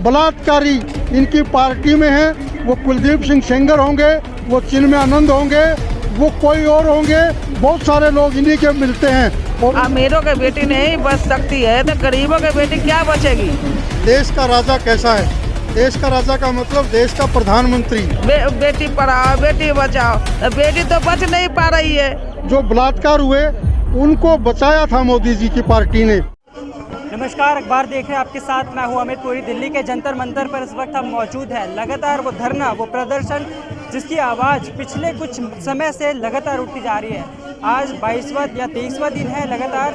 बलात्कारी इनकी पार्टी में हैं, वो कुलदीप सिंह सेंगर होंगे, वो चिन्मय आनंद होंगे, वो कोई और होंगे, बहुत सारे लोग इन्हीं के मिलते हैं। और अमीरों के बेटी नहीं बच सकती है तो गरीबों के बेटी क्या बचेगी। देश का राजा कैसा है? देश का राजा का मतलब देश का प्रधानमंत्री। बेटी पढ़ाओ बेटी बचाओ, बेटी तो बच नहीं पा रही है। जो बलात्कार हुए उनको बचाया था मोदी जी की पार्टी ने। नमस्कार, अखबार देख रहे हैं आपके साथ मैं हूं अमित पुरी। दिल्ली के जंतर मंतर पर इस वक्त हम मौजूद हैं। लगातार वो धरना, वो प्रदर्शन जिसकी आवाज़ पिछले कुछ समय से लगातार उठती जा रही है। आज 22वां या 23वां दिन है लगातार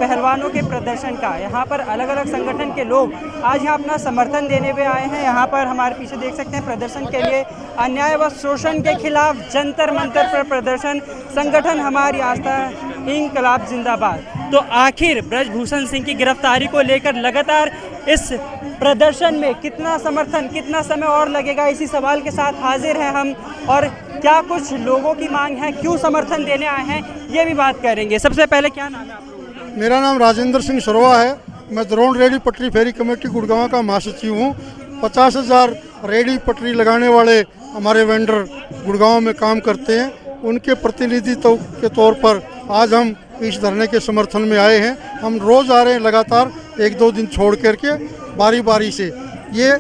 पहलवानों के प्रदर्शन का। यहाँ पर अलग अलग संगठन के लोग आज यहाँ अपना समर्थन देने हुए आए हैं। यहाँ पर हमारे पीछे देख सकते हैं प्रदर्शन के लिए अन्याय व शोषण के खिलाफ जंतर मंतर पर प्रदर्शन। संगठन हमारी आस्था, इंकलाब जिंदाबाद। तो आखिर ब्रजभूषण सिंह की गिरफ्तारी को लेकर लगातार इस प्रदर्शन में कितना समर्थन, कितना समय और लगेगा, इसी सवाल के साथ हाजिर हैं हम। और क्या कुछ लोगों की मांग है, क्यों समर्थन देने आए हैं, ये भी बात करेंगे। सबसे पहले क्या नाम है आपका? मेरा नाम राजेंद्र सिंह सरवा है। मैं द्रोण रेडी पटरी फेरी कमेटी गुड़गांव का महासचिव हूँ। 50,000 रेडी पटरी लगाने वाले हमारे वेंडर गुड़गांव में काम करते हैं। उनके प्रतिनिधित्व के तौर पर आज हम इस धरने के समर्थन में आए हैं। हम रोज़ आ रहे हैं लगातार, 1-2 दिन छोड़ करके बारी बारी से। ये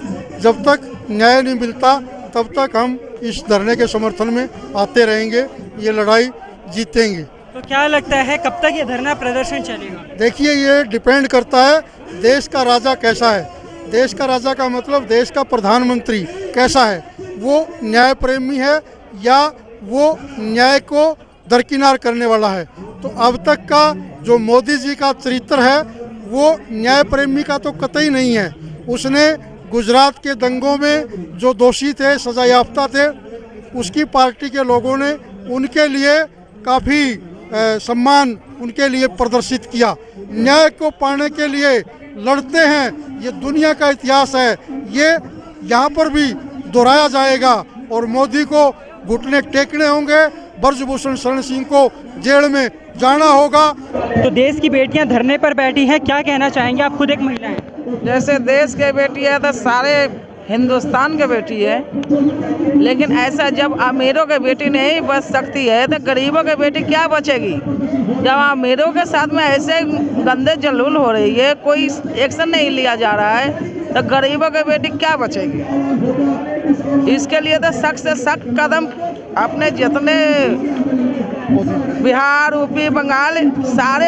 जब तक न्याय नहीं मिलता तब तक हम इस धरने के समर्थन में आते रहेंगे। ये लड़ाई जीतेंगे। तो क्या लगता है कब तक ये धरना प्रदर्शन चलेगा? देखिए, ये डिपेंड करता है देश का राजा कैसा है। देश का राजा का मतलब देश का प्रधानमंत्री कैसा है। वो न्याय प्रेमी है या वो न्याय को दरकिनार करने वाला है। तो अब तक का जो मोदी जी का चरित्र है वो न्याय प्रेमी का तो कतई नहीं है। उसने गुजरात के दंगों में जो दोषी थे, सजा याफ्ता थे, उसकी पार्टी के लोगों ने उनके लिए काफ़ी सम्मान उनके लिए प्रदर्शित किया। न्याय को पाने के लिए लड़ते हैं, ये दुनिया का इतिहास है। ये यहाँ पर भी दोहराया जाएगा और मोदी को घुटने टेकने होंगे। ब्रजभूषण शरण सिंह को जेल में जाना होगा। तो देश की बेटियां धरने पर बैठी हैं, क्या कहना चाहेंगे? आप खुद एक महिला हैं। जैसे देश के बेटी है तो सारे हिंदुस्तान के बेटी है, लेकिन ऐसा जब अमीरों के बेटी नहीं बच सकती है तो गरीबों के बेटी क्या बचेगी। जब अमीरों के साथ में ऐसे गंदे जलूल हो रही है, कोई एक्शन नहीं लिया जा रहा है तो गरीबों के बेटी क्या बचेगी। इसके लिए तो सख्त से सख्त कदम अपने जितने बिहार, यूपी, बंगाल सारे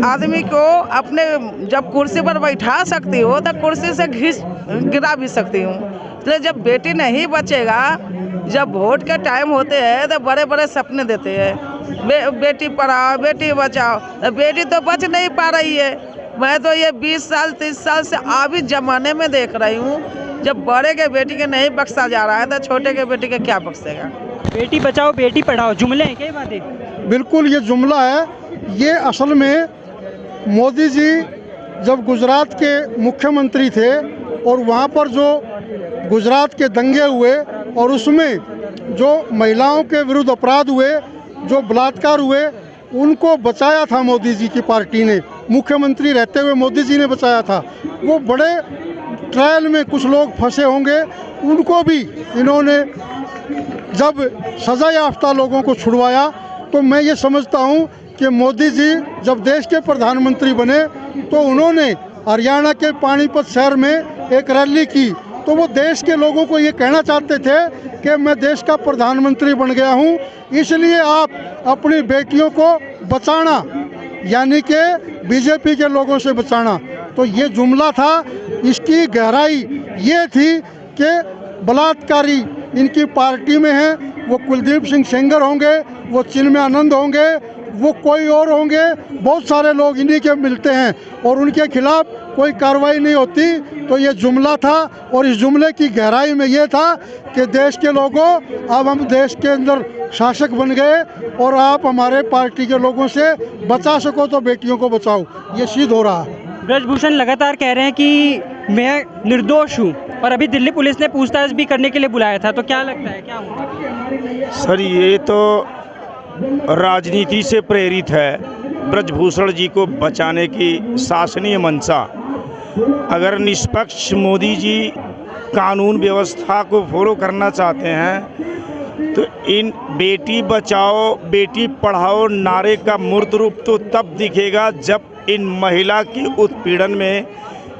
आदमी को अपने जब कुर्सी पर बैठा सकती हो तो कुर्सी से गिरा भी सकती हूँ। इसलिए जब बेटी नहीं बचेगा, जब वोट के टाइम होते हैं तो बड़े बड़े सपने देते हैं, बेटी पढ़ाओ बेटी बचाओ, तो बेटी तो बच नहीं पा रही है। मैं तो ये 20 साल 30 साल से अभी जमाने में देख रही हूँ, जब बड़े के बेटी के नहीं बख्शा जा रहा है तो छोटे के बेटी के क्या बख्शेगा। बेटी बचाओ बेटी पढ़ाओ जुमले हैं, क्या बातें? बिल्कुल ये जुमला है। ये असल में मोदी जी जब गुजरात के मुख्यमंत्री थे और वहाँ पर जो गुजरात के दंगे हुए और उसमें जो महिलाओं के विरुद्ध अपराध हुए, जो बलात्कार हुए, उनको बचाया था मोदी जी की पार्टी ने। मुख्यमंत्री रहते हुए मोदी जी ने बचाया था। वो बड़े ट्रायल में कुछ लोग फंसे होंगे, उनको भी इन्होंने जब सजा याफ्ता लोगों को छुड़वाया। तो मैं ये समझता हूँ कि मोदी जी जब देश के प्रधानमंत्री बने तो उन्होंने हरियाणा के पानीपत शहर में एक रैली की। तो वो देश के लोगों को ये कहना चाहते थे कि मैं देश का प्रधानमंत्री बन गया हूँ, इसलिए आप अपनी बेटियों को बचाना, यानी कि बीजेपी के लोगों से बचाना। तो ये जुमला था। इसकी गहराई ये थी कि बलात्कारी इनकी पार्टी में हैं, वो कुलदीप सिंह सेंगर होंगे, वो चिन्मय आनंद होंगे, वो कोई और होंगे, बहुत सारे लोग इन्हीं के मिलते हैं और उनके खिलाफ कोई कार्रवाई नहीं होती। तो ये जुमला था और इस जुमले की गहराई में ये था कि देश के लोगों, अब हम देश के अंदर शासक बन गए और आप हमारे पार्टी के लोगों से बचा सको तो बेटियों को बचाओ। ये सिद्ध हो रहा है। ब्रजभूषण लगातार कह रहे हैं कि मैं निर्दोष हूँ और अभी दिल्ली पुलिस ने पूछताछ भी करने के लिए बुलाया था। तो क्या लगता है क्या होगा? सर, ये तो राजनीति से प्रेरित है। ब्रजभूषण जी को बचाने की शासनीय मंशा अगर निष्पक्ष मोदी जी कानून व्यवस्था को फॉलो करना चाहते हैं तो इन बेटी बचाओ बेटी पढ़ाओ नारे का मूर्त रूप तो तब दिखेगा जब इन महिला के उत्पीड़न में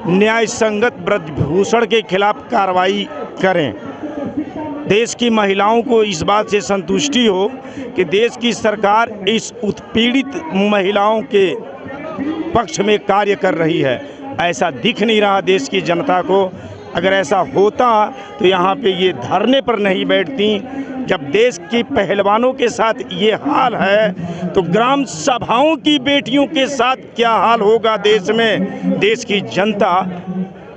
न्याय संगत ब्रजभूषण के खिलाफ कार्रवाई करें। देश की महिलाओं को इस बात से संतुष्टि हो कि देश की सरकार इस उत्पीड़ित महिलाओं के पक्ष में कार्य कर रही है। ऐसा दिख नहीं रहा देश की जनता को। अगर ऐसा होता तो यहाँ पे ये धरने पर नहीं बैठती। जब देश की पहलवानों के साथ ये हाल है तो ग्राम सभाओं की बेटियों के साथ क्या हाल होगा देश में। देश की जनता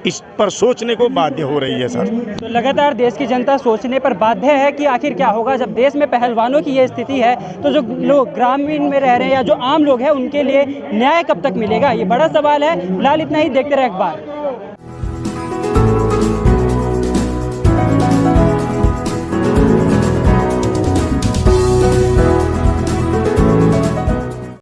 इस पर सोचने को बाध्य हो रही है सर। तो लगातार देश की जनता सोचने पर बाध्य है कि आखिर क्या होगा जब देश में पहलवानों की ये स्थिति है, तो जो लोग ग्रामीण में रह रहे हैं या जो आम लोग हैं उनके लिए न्याय कब तक मिलेगा, ये बड़ा सवाल है। फिलहाल इतना ही, देखते रहे अखबार।